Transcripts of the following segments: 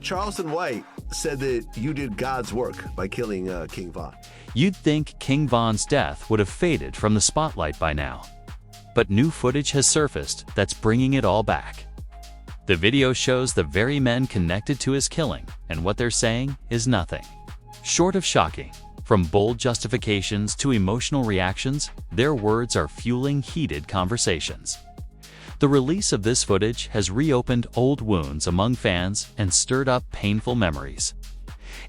Charleston White said that you did God's work by killing King Von. You'd think King Von's death would have faded from the spotlight by now. But new footage has surfaced that's bringing it all back. The video shows the very men connected to his killing, and what they're saying is nothing short of shocking. From bold justifications to emotional reactions, their words are fueling heated conversations. The release of this footage has reopened old wounds among fans and stirred up painful memories.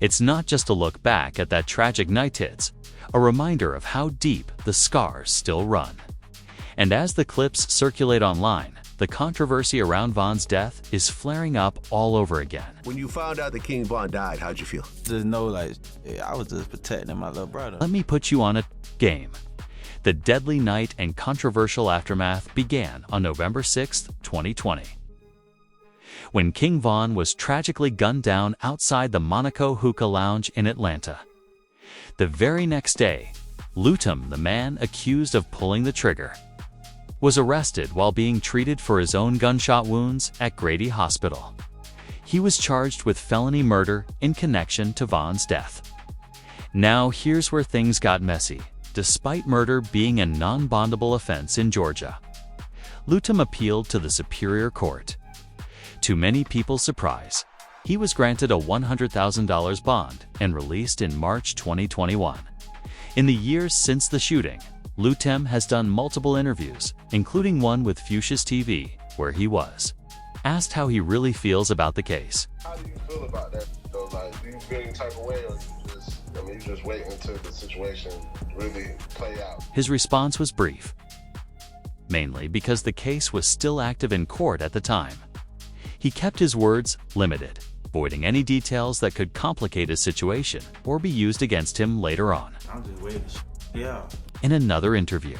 It's not just a look back at that tragic night, it's a reminder of how deep the scars still run. And as the clips circulate online, the controversy around Von's death is flaring up all over again. When you found out that King Von died, how'd you feel? Just know, like, I was just protecting my little brother. Let me put you on a game. The deadly night and controversial aftermath began on November 6, 2020. When King Von was tragically gunned down outside the Monaco Hookah Lounge in Atlanta. The very next day, Lutum, the man accused of pulling the trigger, was arrested while being treated for his own gunshot wounds at Grady Hospital. He was charged with felony murder in connection to Von's death. Now here's where things got messy. Despite murder being a non-bondable offense in Georgia, Lutum appealed to the Superior Court. To many people's surprise, he was granted a $100,000 bond and released in March 2021. In the years since the shooting, Lutum has done multiple interviews, including one with Fuchsia's TV, where he was asked how he really feels about the case. How do you feel about that? So, like, do you feel any type of way, or you just wait until the situation really play out? His response was brief, mainly because the case was still active in court at the time. He kept his words limited, avoiding any details that could complicate his situation or be used against him later on. I'm just waiting. Yeah. In another interview,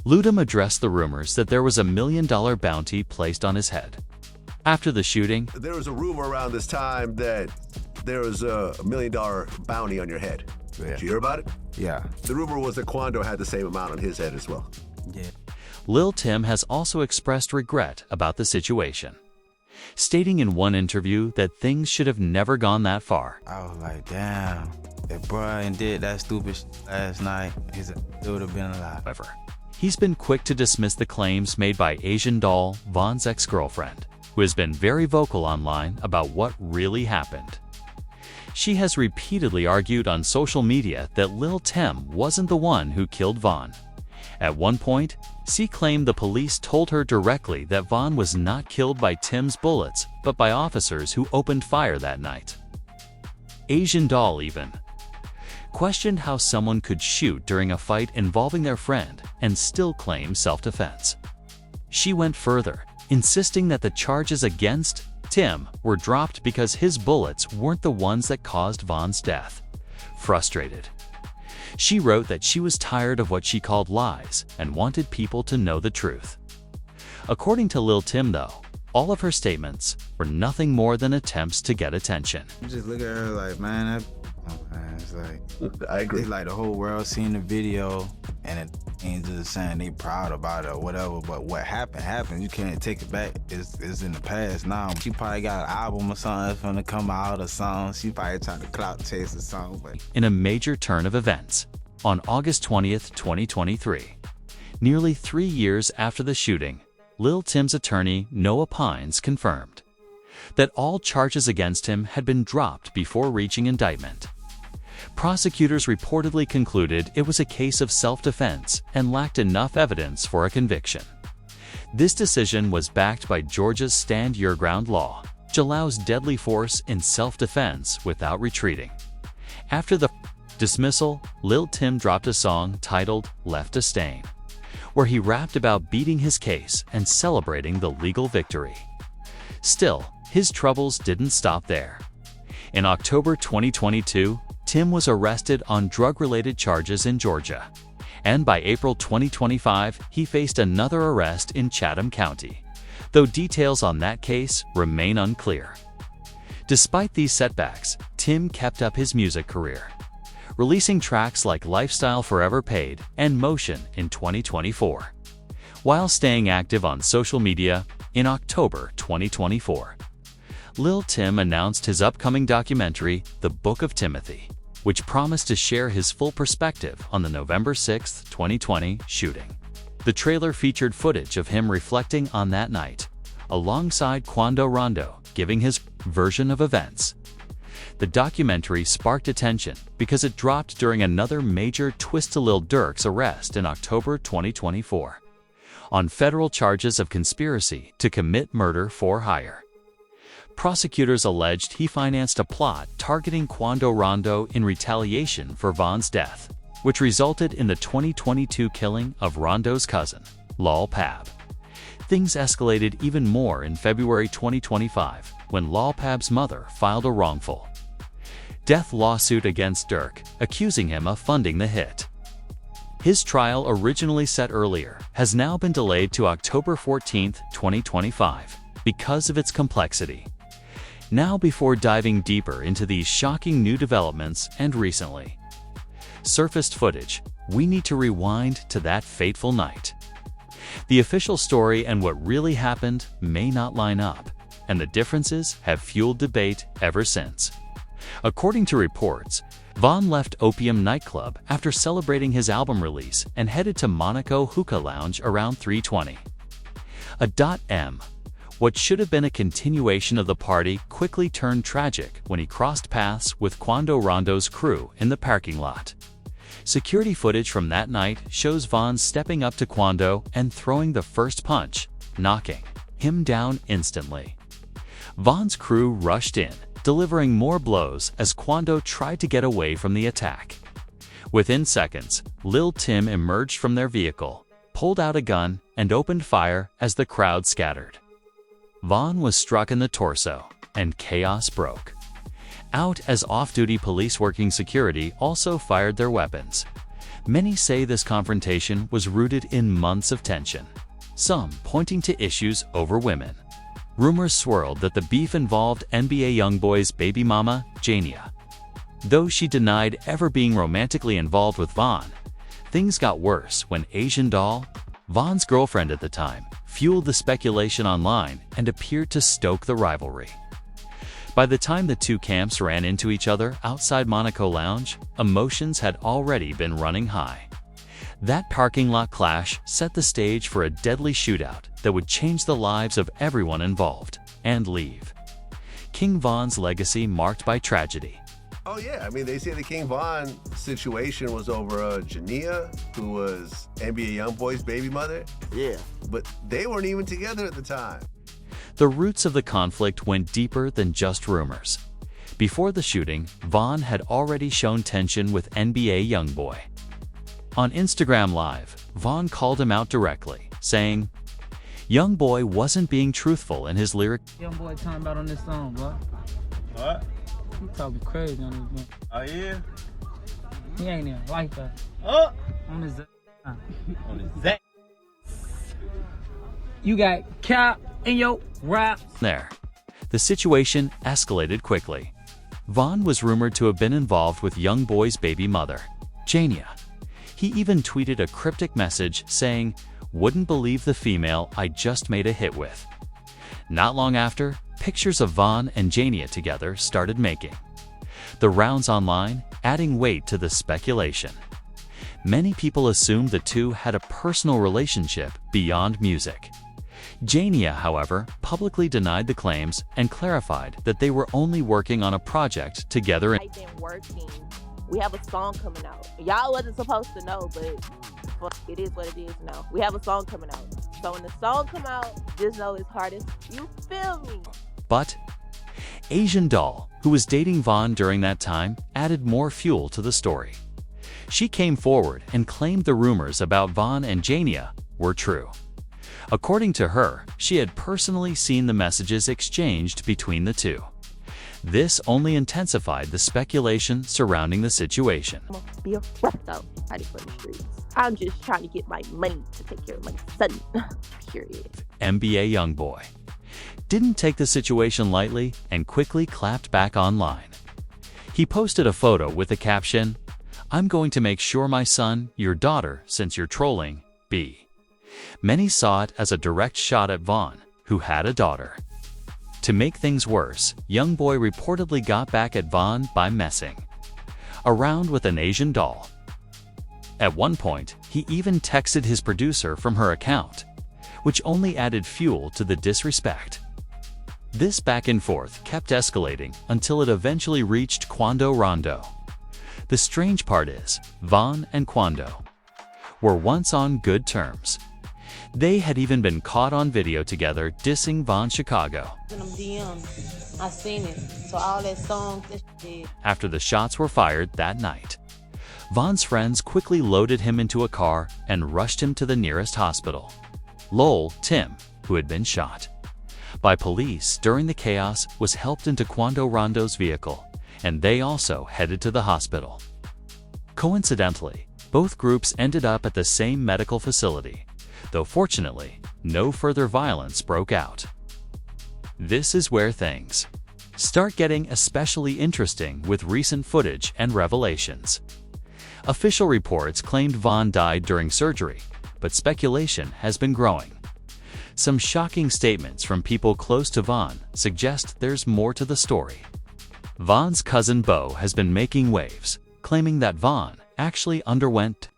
Lutum addressed the rumors that there was $1 million bounty placed on his head. After the shooting, there was a rumor around this time that there was a $1 million bounty on your head. Yeah. Did you hear about it? Yeah. The rumor was that Quando had the same amount on his head as well. Yeah. Lil Tim has also expressed regret about the situation, stating in one interview that things should have never gone that far. I was like, damn, if Brian did that stupid last night, he would have been alive. However, he's been quick to dismiss the claims made by Asian Doll, Von's ex-girlfriend, who has been very vocal online about what really happened. She has repeatedly argued on social media that Lil Tim wasn't the one who killed Von. At one point, she claimed the police told her directly that Von was not killed by Tim's bullets, but by officers who opened fire that night. Asian Doll even questioned how someone could shoot during a fight involving their friend and still claim self-defense. She went further, insisting that the charges against Tim were dropped because his bullets weren't the ones that caused Von's death. Frustrated, she wrote that she was tired of what she called lies and wanted people to know the truth. According to Lil Tim, though, all of her statements were nothing more than attempts to get attention. You just look at her like, man, it's like, I agree. it's like the whole world seen the video and it ain't just saying they proud about it or whatever, but what happened. You can't take it back. It's in the past now. She probably got an album or something that's gonna come out or something. She probably trying to clout chase or something. But in a major turn of events, on August 20th, 2023, nearly 3 years after the shooting, Lil Tim's attorney, Noah Pines, confirmed that all charges against him had been dropped before reaching indictment. Prosecutors reportedly concluded it was a case of self-defense and lacked enough evidence for a conviction. This decision was backed by Georgia's Stand Your Ground law, which allows deadly force in self-defense without retreating. After the dismissal, Lil Tim dropped a song titled Left a Stain, where he rapped about beating his case and celebrating the legal victory. Still, his troubles didn't stop there. In October 2022, Tim was arrested on drug-related charges in Georgia, and by April 2025, he faced another arrest in Chatham County, though details on that case remain unclear. Despite these setbacks, Tim kept up his music career, releasing tracks like Lifestyle Forever Paid and Motion in 2024, while staying active on social media. In October 2024, Lil Tim announced his upcoming documentary, The Book of Timothy, which promised to share his full perspective on the November 6, 2020 shooting. The trailer featured footage of him reflecting on that night, alongside Quando Rondo giving his version of events. The documentary sparked attention because it dropped during another major twist to Lil Durk's arrest in October 2024, on federal charges of conspiracy to commit murder for hire. Prosecutors alleged he financed a plot targeting Quando Rondo in retaliation for Von's death, which resulted in the 2022 killing of Rondo's cousin, Lil Pab. Things escalated even more in February 2025 when Lil Pab's mother filed a wrongful death lawsuit against Durk, accusing him of funding the hit. His trial, originally set earlier, has now been delayed to October 14, 2025, because of its complexity. Now, before diving deeper into these shocking new developments and recently surfaced footage, we need to rewind to that fateful night. The official story and what really happened may not line up, and the differences have fueled debate ever since. According to reports, Von left Opium nightclub after celebrating his album release and headed to Monaco Hookah Lounge around 3:20. What should have been a continuation of the party quickly turned tragic when he crossed paths with Quando Rondo's crew in the parking lot. Security footage from that night shows Von stepping up to Quando and throwing the first punch, knocking him down instantly. Von's crew rushed in, delivering more blows as Quando tried to get away from the attack. Within seconds, Lil Tim emerged from their vehicle, pulled out a gun, and opened fire as the crowd scattered. Von was struck in the torso, and chaos broke out as off-duty police working security also fired their weapons. Many say this confrontation was rooted in months of tension, some pointing to issues over women. Rumors swirled that the beef involved NBA YoungBoy's baby mama, Jania. Though she denied ever being romantically involved with Von, things got worse when Asian Doll, Von's girlfriend at the time, fueled the speculation online and appeared to stoke the rivalry. By the time the two camps ran into each other outside Monaco Lounge, emotions had already been running high. That parking lot clash set the stage for a deadly shootout that would change the lives of everyone involved and leave King Von's legacy marked by tragedy. Oh yeah, I mean, they say the King Von situation was over Jania, who was NBA YoungBoy's baby mother. Yeah. But they weren't even together at the time. The roots of the conflict went deeper than just rumors. Before the shooting, Von had already shown tension with NBA YoungBoy. On Instagram Live, Von called him out directly, saying, YoungBoy wasn't being truthful in his lyric. YoungBoy talking about on this song, bro. What? He talking crazy on this one. Oh yeah? He ain't even like that. Oh! On his On his Zach. You got cap in your rap. There. The situation escalated quickly. Von was rumored to have been involved with YoungBoy's baby mother, Jania. He even tweeted a cryptic message saying, "Wouldn't believe the female I just made a hit with." Not long after, pictures of Von and Jania together started making the rounds online, adding weight to the speculation. Many people assumed the two had a personal relationship beyond music. Jania, however, publicly denied the claims and clarified that they were only working on a project together. I've been working. We have a song coming out. Y'all wasn't supposed to know, but it is what it is now. We have a song coming out. So when the song come out, just know it's hardest. You feel me? But Asian Doll, who was dating Von during that time, added more fuel to the story. She came forward and claimed the rumors about Von and Jania were true. According to her, she had personally seen the messages exchanged between the two. This only intensified the speculation surrounding the situation. I'm gonna be a rap though, ready for the streets. I'm just trying to get my money to take care of my son. Period. NBA YoungBoy didn't take the situation lightly and quickly clapped back online. He posted a photo with the caption, "I'm going to make sure my son, your daughter, since you're trolling, B." Many saw it as a direct shot at Von, who had a daughter. To make things worse, Youngboy reportedly got back at Von by messing around with an Asian doll. At one point, he even texted his producer from her account, which only added fuel to the disrespect. This back and forth kept escalating until it eventually reached Quando Rondo. The strange part is, Von and Quando were once on good terms. They had even been caught on video together dissing Von Chicago. In them DMs, I seen it. So all that songs, that shit. After the shots were fired that night, Von's friends quickly loaded him into a car and rushed him to the nearest hospital. Lowell, Tim, who had been shot by police during the chaos, was helped into Quando Rondo's vehicle, and they also headed to the hospital. Coincidentally, both groups ended up at the same medical facility, though fortunately, no further violence broke out. This is where things start getting especially interesting with recent footage and revelations. Official reports claimed Von died during surgery, but speculation has been growing. Some shocking statements from people close to Von suggest there's more to the story. Von's cousin Bo has been making waves, claiming that Von actually underwent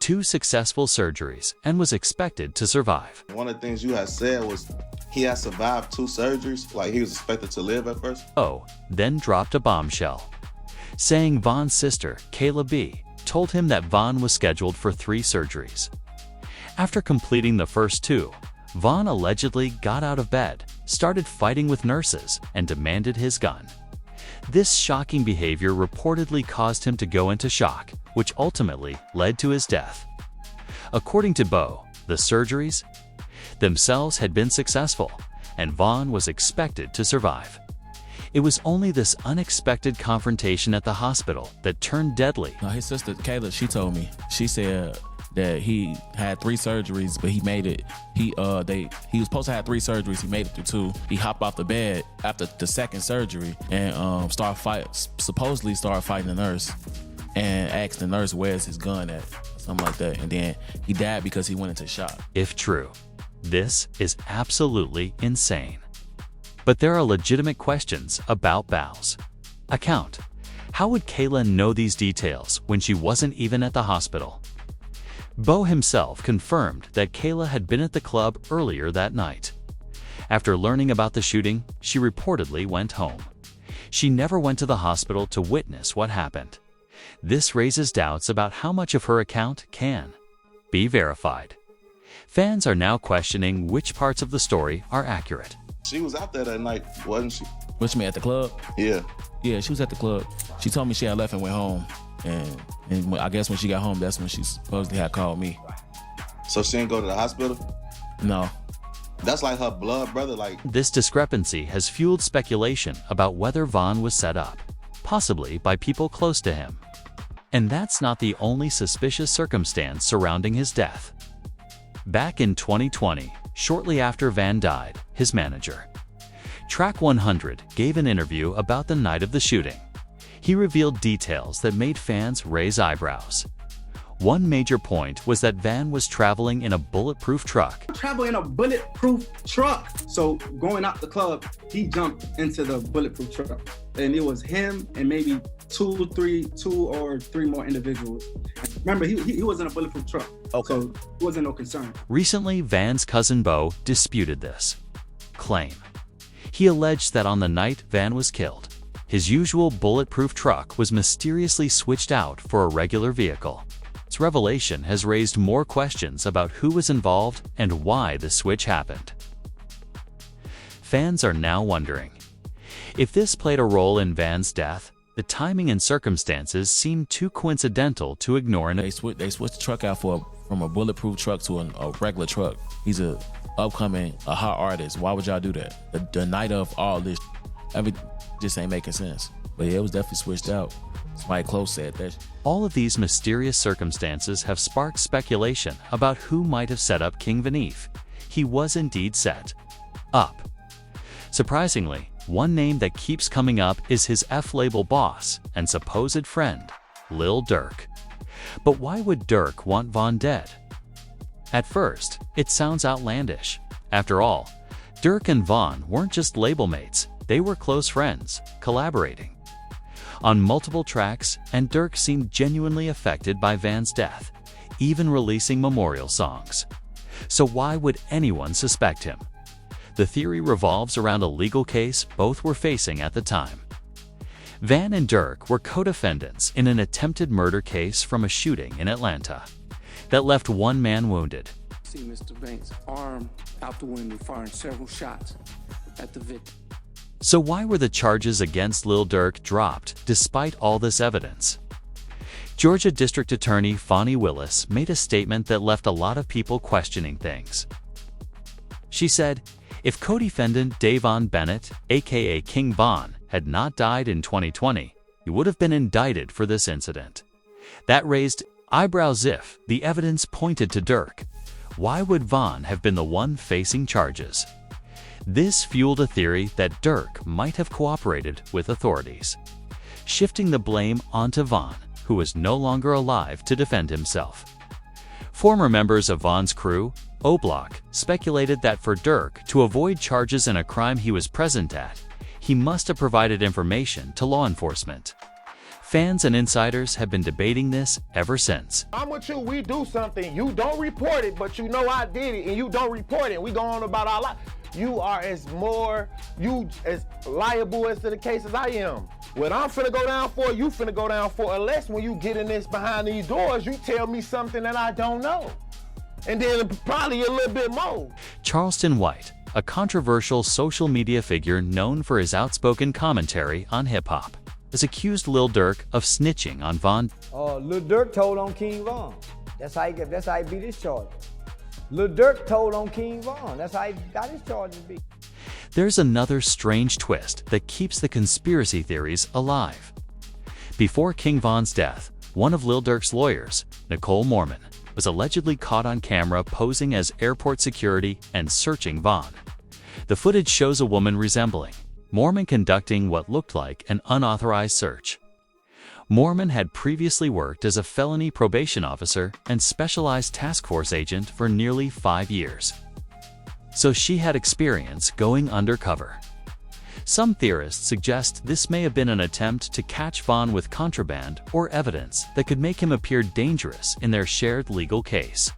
2 successful surgeries and was expected to survive. One of the things you had said was he had survived 2 surgeries, like he was expected to live at first. Bo then dropped a bombshell, saying Von's sister, Kayla B., told him that Von was scheduled for 3 surgeries. After completing the first 2, Von allegedly got out of bed, started fighting with nurses, and demanded his gun. This shocking behavior reportedly caused him to go into shock, which ultimately led to his death. According to Bo, the surgeries themselves had been successful, and Von was expected to survive. It was only this unexpected confrontation at the hospital that turned deadly. No, his sister, Kayla, she told me. She said that he had 3 surgeries, but he made it. He was supposed to have 3 surgeries. He made it through 2. He hopped off the bed after the second surgery and supposedly started fighting the nurse and asked the nurse where's his gun at, something like that. And then he died because he went into shock. If true, this is absolutely insane. But there are legitimate questions about Bao's account. How would Kayla know these details when she wasn't even at the hospital? Bo himself confirmed that Kayla had been at the club earlier that night. After learning about the shooting, she reportedly went home. She never went to the hospital to witness what happened. This raises doubts about how much of her account can be verified. Fans are now questioning which parts of the story are accurate. She was out there that night, wasn't she? What you mean, at the club? Yeah. Yeah, she was at the club. She told me she had left and went home. And I guess when she got home, that's when she supposedly had called me. So she didn't go to the hospital? No. That's like her blood brother, like... This discrepancy has fueled speculation about whether Von was set up, possibly by people close to him. And that's not the only suspicious circumstance surrounding his death. Back in 2020, shortly after Van died, his manager, Track 100, gave an interview about the night of the shooting. He revealed details that made fans raise eyebrows. One major point was that Van was traveling in a bulletproof truck. Traveling in a bulletproof truck. So going out the club, he jumped into the bulletproof truck. And it was him and maybe two or three more individuals. Remember, he was in a bulletproof truck. Okay. So it wasn't no concern. Recently, Van's cousin Bo disputed this claim. He alleged that on the night Van was killed, his usual bulletproof truck was mysteriously switched out for a regular vehicle. This revelation has raised more questions about who was involved and why the switch happened. Fans are now wondering if this played a role in Van's death. The timing and circumstances seem too coincidental to ignore. They switched the truck out from a bulletproof truck to a regular truck. He's a hot artist. Why would y'all do that? The night of all this, just ain't making sense. But yeah, it was definitely switched out. Somebody close said that. All of these mysterious circumstances have sparked speculation about who might have set up King Vanif. He was indeed set up. Surprisingly, one name that keeps coming up is his F-label boss and supposed friend, Lil Durk. But why would Durk want Von dead? At first, it sounds outlandish. After all, Durk and Von weren't just label mates, they were close friends, collaborating on multiple tracks, and Durk seemed genuinely affected by Van's death, even releasing memorial songs. So why would anyone suspect him? The theory revolves around a legal case both were facing at the time. Van and Durk were co-defendants in an attempted murder case from a shooting in Atlanta that left one man wounded. See Mr. Banks' arm out the window firing several shots at the victim. So why were the charges against Lil Durk dropped despite all this evidence? Georgia District Attorney Fonnie Willis made a statement that left a lot of people questioning things. She said, if co-defendant Davon Bennett, aka King Von, had not died in 2020, he would have been indicted for this incident. That raised eyebrows if the evidence pointed to Durk. Why would Von have been the one facing charges? This fueled a theory that Durk might have cooperated with authorities, shifting the blame onto Von, who was no longer alive to defend himself. Former members of Von's crew, O-Block, speculated that for Durk to avoid charges in a crime he was present at, he must have provided information to law enforcement. Fans and insiders have been debating this ever since. I'm with you, we do something, you don't report it, but you know I did it, and you don't report it, we go on about our life. You are as liable as to the case as I am. What I'm finna go down for, you finna go down for, unless when you get in this behind these doors, you tell me something that I don't know. And then probably a little bit more. Charleston White, a controversial social media figure known for his outspoken commentary on hip-hop, has accused Lil Durk of snitching on Von. Lil Durk told on King Von. That's how he beat his charge. Lil Durk told on King Von. That's how he got his charges beat. There's another strange twist that keeps the conspiracy theories alive. Before King Von's death, one of Lil Durk's lawyers, Nicole Mormon, was allegedly caught on camera posing as airport security and searching Von. The footage shows a woman resembling Mormon conducting what looked like an unauthorized search. Mormon had previously worked as a felony probation officer and specialized task force agent for nearly 5 years. So she had experience going undercover. Some theorists suggest this may have been an attempt to catch Von with contraband or evidence that could make him appear dangerous in their shared legal case,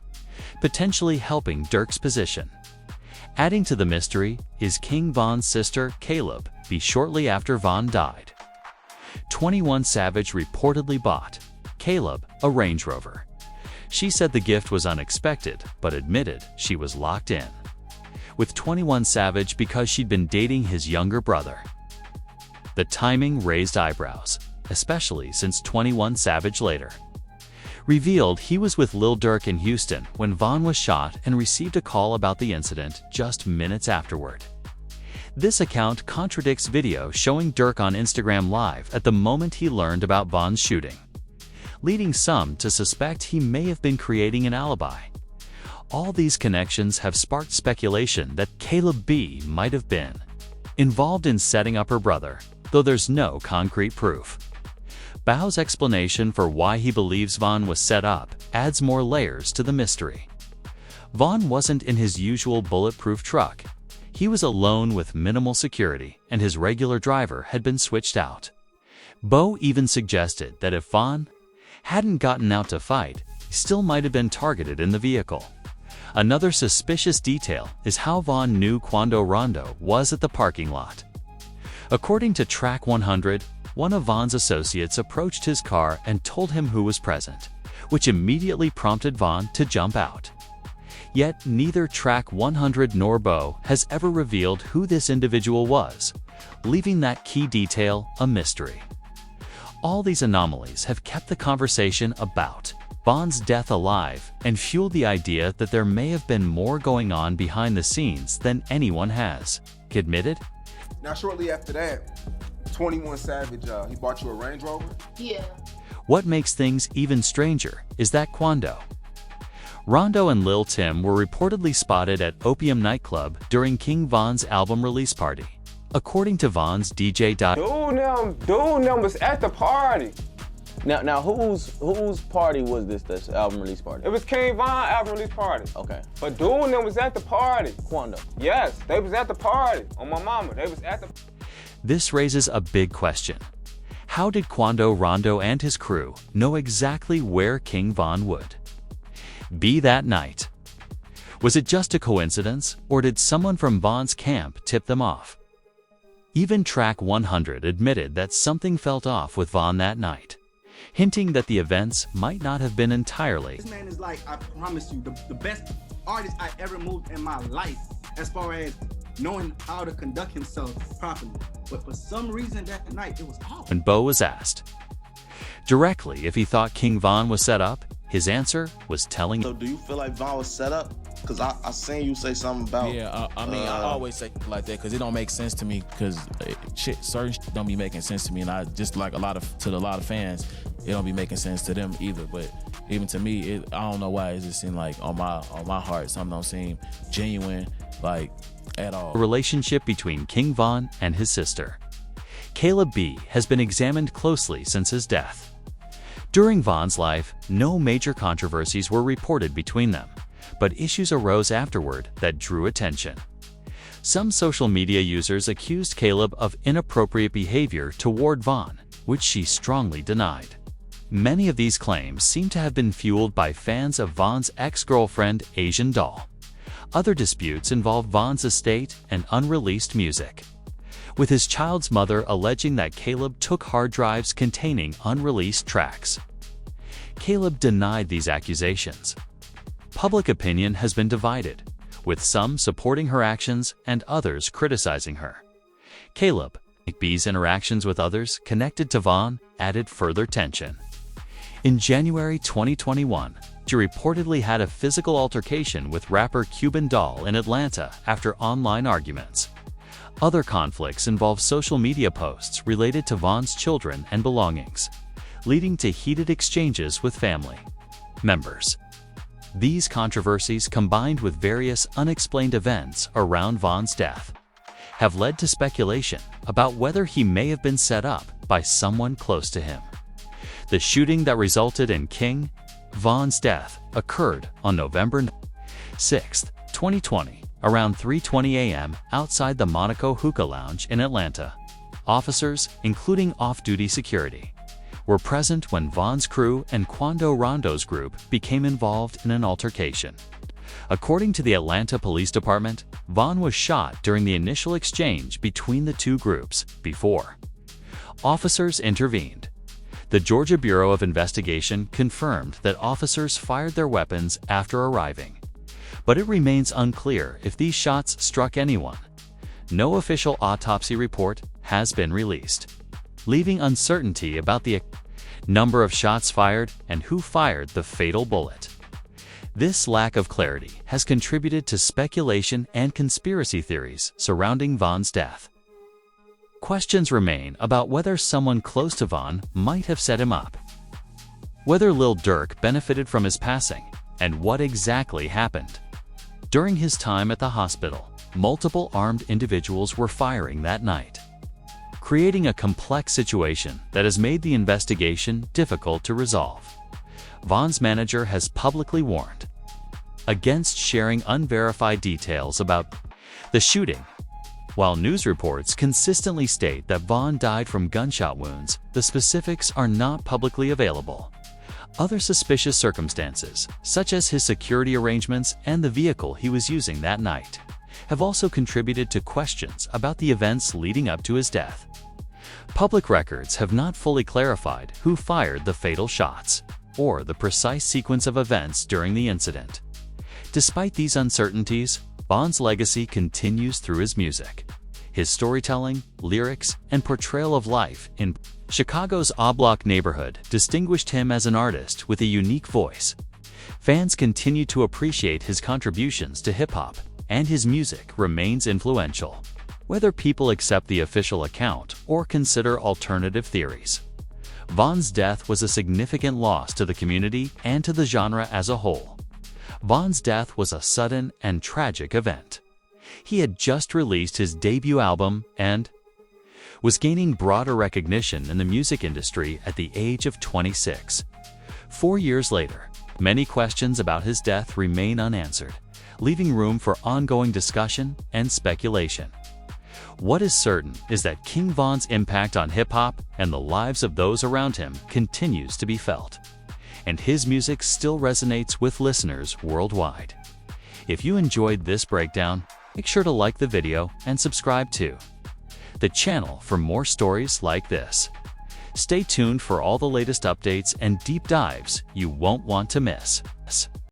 potentially helping Durk's position. Adding to the mystery is King Von's sister, Caleb, shortly after Von died. 21 Savage reportedly bought Caleb a Range Rover. She said the gift was unexpected, but admitted she was locked in with 21 Savage because she'd been dating his younger brother. The timing raised eyebrows, especially since 21 Savage later revealed he was with Lil Durk in Houston when Von was shot and received a call about the incident just minutes afterward. This account contradicts video showing Durk on Instagram Live at the moment he learned about Von's shooting, leading some to suspect he may have been creating an alibi. All these connections have sparked speculation that Caleb B might have been involved in setting up her brother, though there's no concrete proof. Bao's explanation for why he believes Von was set up adds more layers to the mystery. Von wasn't in his usual bulletproof truck. He was alone with minimal security, and his regular driver had been switched out. Bo even suggested that if Von hadn't gotten out to fight, he still might have been targeted in the vehicle. Another suspicious detail is how Von knew Quando Rondo was at the parking lot. According to Track 100, one of Von's associates approached his car and told him who was present, which immediately prompted Von to jump out. Yet neither Track 100 nor Bo has ever revealed who this individual was, leaving that key detail a mystery. All these anomalies have kept the conversation about Von's death alive and fueled the idea that there may have been more going on behind the scenes than anyone has admitted. Now, shortly after that, 21 Savage, he bought you a Range Rover? Yeah. What makes things even stranger is that Quando, Rondo and Lil Tim were reportedly spotted at Opium nightclub during King Von's album release party. According to Von's DJ. Dude, them was at the party. Now, whose party was this album release party? It was King Von album release party. Okay. But Dude and them was at the party. Quando? Yes, they was at the party. On my mama, they was at the. This raises a big question. How did Quando Rondo and his crew know exactly where King Von would be that night? Was it just a coincidence, or did someone from Von's camp tip them off? Even Track 100 admitted that something felt off with Von that night, hinting that the events might not have been entirely. This man is like, I promise you, the best artist I ever moved in my life as far as knowing how to conduct himself properly. But for some reason that night, it was off. When Bo was asked directly if he thought King Von was set up, his answer was telling. So do you feel like Von was set up? Because I seen you say something about. Yeah, I mean, I always say like that because it don't make sense to me because certain shit don't be making sense to me, and I just like a lot of fans, it don't be making sense to them either. But even to me, I don't know why it just seemed like on my heart something don't seem genuine like at all. The relationship between King Von and his sister, Caleb B, has been examined closely since his death. During Von's life, no major controversies were reported between them, but issues arose afterward that drew attention. Some social media users accused Caleb of inappropriate behavior toward Von, which she strongly denied. Many of these claims seem to have been fueled by fans of Von's ex-girlfriend, Asian Doll. Other disputes involve Von's estate and unreleased music, with his child's mother alleging that Caleb took hard drives containing unreleased tracks. Caleb denied these accusations. Public opinion has been divided, with some supporting her actions and others criticizing her. Caleb B's interactions with others connected to Von added further tension. In January 2021, she reportedly had a physical altercation with rapper Cuban Doll in Atlanta after online arguments. Other conflicts involve social media posts related to Von's children and belongings, leading to heated exchanges with family members. These controversies, combined with various unexplained events around Von's death, have led to speculation about whether he may have been set up by someone close to him. The shooting that resulted in King Von's death occurred on November 6, 2020, around 3:20 a.m. outside the Monaco Hookah Lounge in Atlanta. Officers, including off-duty security, were present when Von's crew and Quando Rondo's group became involved in an altercation. According to the Atlanta Police Department, Von was shot during the initial exchange between the two groups before officers intervened. The Georgia Bureau of Investigation confirmed that officers fired their weapons after arriving, but it remains unclear if these shots struck anyone. No official autopsy report has been released, leaving uncertainty about the number of shots fired and who fired the fatal bullet. This lack of clarity has contributed to speculation and conspiracy theories surrounding Von's death. Questions remain about whether someone close to Von might have set him up, whether Lil Durk benefited from his passing, and what exactly happened. During his time at the hospital, multiple armed individuals were firing that night, creating a complex situation that has made the investigation difficult to resolve. Von's manager has publicly warned against sharing unverified details about the shooting. While news reports consistently state that Von died from gunshot wounds, the specifics are not publicly available. Other suspicious circumstances, such as his security arrangements and the vehicle he was using that night, have also contributed to questions about the events leading up to his death. Public records have not fully clarified who fired the fatal shots or the precise sequence of events during the incident. Despite these uncertainties, Von's legacy continues through his music. His storytelling, lyrics, and portrayal of life in Chicago's O-Block neighborhood distinguished him as an artist with a unique voice. Fans continue to appreciate his contributions to hip-hop, and his music remains influential, whether people accept the official account or consider alternative theories. Von's death was a significant loss to the community and to the genre as a whole. Von's death was a sudden and tragic event. He had just released his debut album and was gaining broader recognition in the music industry at the age of 26. 4 years later, many questions about his death remain unanswered, leaving room for ongoing discussion and speculation. What is certain is that King Von's impact on hip-hop and the lives of those around him continues to be felt, and his music still resonates with listeners worldwide. If you enjoyed this breakdown, make sure to like the video and subscribe to the channel for more stories like this. Stay tuned for all the latest updates and deep dives you won't want to miss.